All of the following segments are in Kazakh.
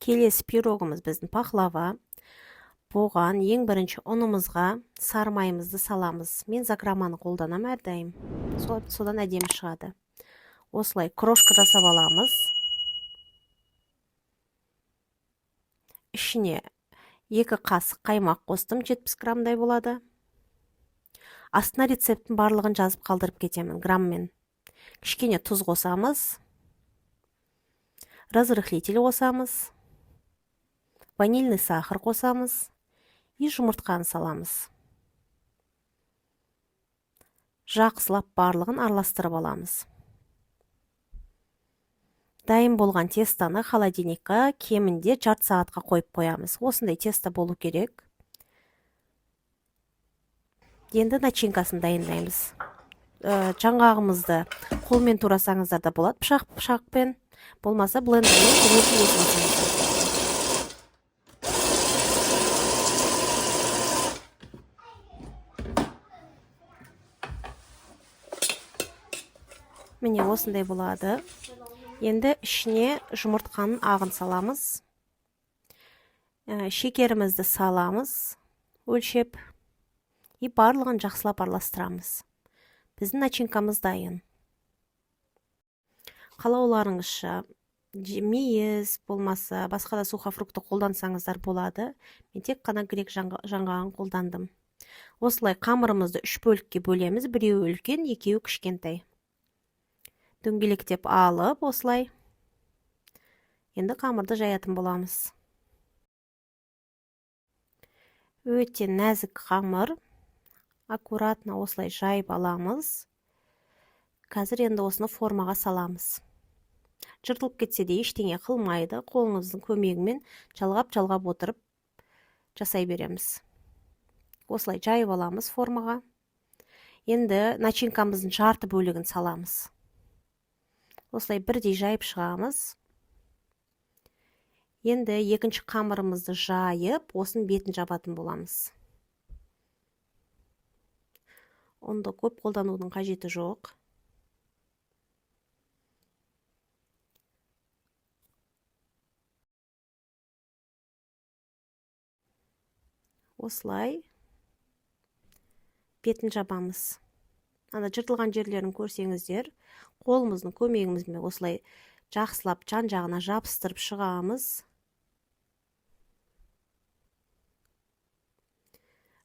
Келесі пирогымыз біздің пахлава. Бұған ең бірінші ұнымызға сары майымызды саламыз. Мен закроманы қолданам әрдайым. Содан әдемі шығады. Осылай крошка жасап аламыз. Ішіне 2 қасық қаймақ қостым, 70 грамдай болады. Астына рецепттің барлығын жазып қалдырып кетемін граммен. Кішкене тұз қосамыз. Разрыхлитель қосамыз. Ванильный сахар қосамыз. И жұмыртқаны саламыз. Жақсылап барлығын араластырып аламыз. Дайын болған тестаны холодильникқа кемінде жарты сағатқа қойып қоямыз. Осындай теста болу керек. Енді начинкасын дайындаймыз. Жаңғағымызды қолмен турасаңыздар да болады, пышақпен, болмаса блендермен өзіңіз. Міне осындай болады. Енді ішіне жұмыртқаның ағын саламыз. Шекерімізді саламыз, өлшеп. И барлығын жақсылап араластырамыз. Біздің начинкамыз дайын. Қалауларыңызша мейіз болмаса, басқа да сухофрукты қолдансаңыздар болады. Мен тек қана грек жаңғағын қолдандым. Осылай қамырымызды 3 бөлікке бөлеміз. Біреуі үлкен, екеуі кішкентай. Дөңгелектеп алып, осылай. Енді қамырды жаятын боламыз. Өте нәзік қамыр. Аккуратно осылай жайып аламыз. Қазір енді осыны формаға саламыз. Жыртылып кетсе де ештеңе қылмайды. Қолыңыздың көмегімен жалғап отырып жасай береміз. Осылай жайып аламыз формаға. Енді начинкамыздың жарты бөлігін саламыз. Осылай бірдей жайып шығамыз. Енді екінші қамырымызды жайып, осының бетін жабатын боламыз. Онда көп қолданудың қажеті жоқ. Осылай бетін жабамыз. Ана жыртылған жерлерін көрсеңіздер, қолымыздың көмегімізбен осылай жақсылап жан-жағына жабыстырып шығамыз.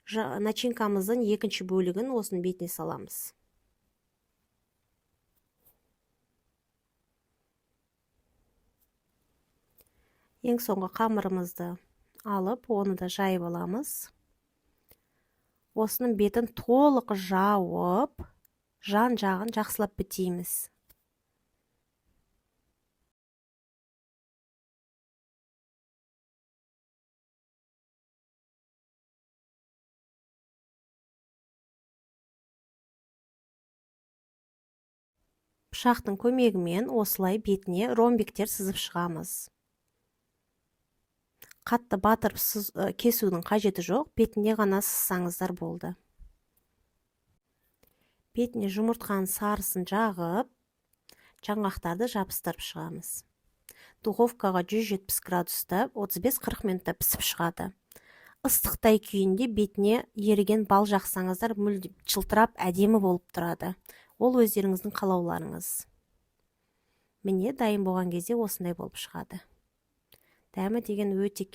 Начинкамыздың екінші бөлігін осының бетіне саламыз. Ең соңғы қамырымызды алып, оны да жайып аламыз. Осының бетін толық жауып, жан-жағын жақсылап бітейміз. Пышақтың көмегімен осылай бетіне ромбиктер сызып шығамыз. Қатты батырып кесудің қажеті жоқ, бетіне ғана сызсаңыздар болды. Бетіне жұмыртқаның сарысын жағып, жаңғақтарды жабыстырып шығамыз. Духовкаға 170 градуста 35-40 минутта пісіп шығады. Ыстықтай күйінде бетіне еріген бал жақсаңыздар мүлдем жылтырап әдемі болып тұрады. Ол өздеріңіздің қалауларыңыз. Міне дайын болған кезде осындай болып шығады. Дәмі деген өте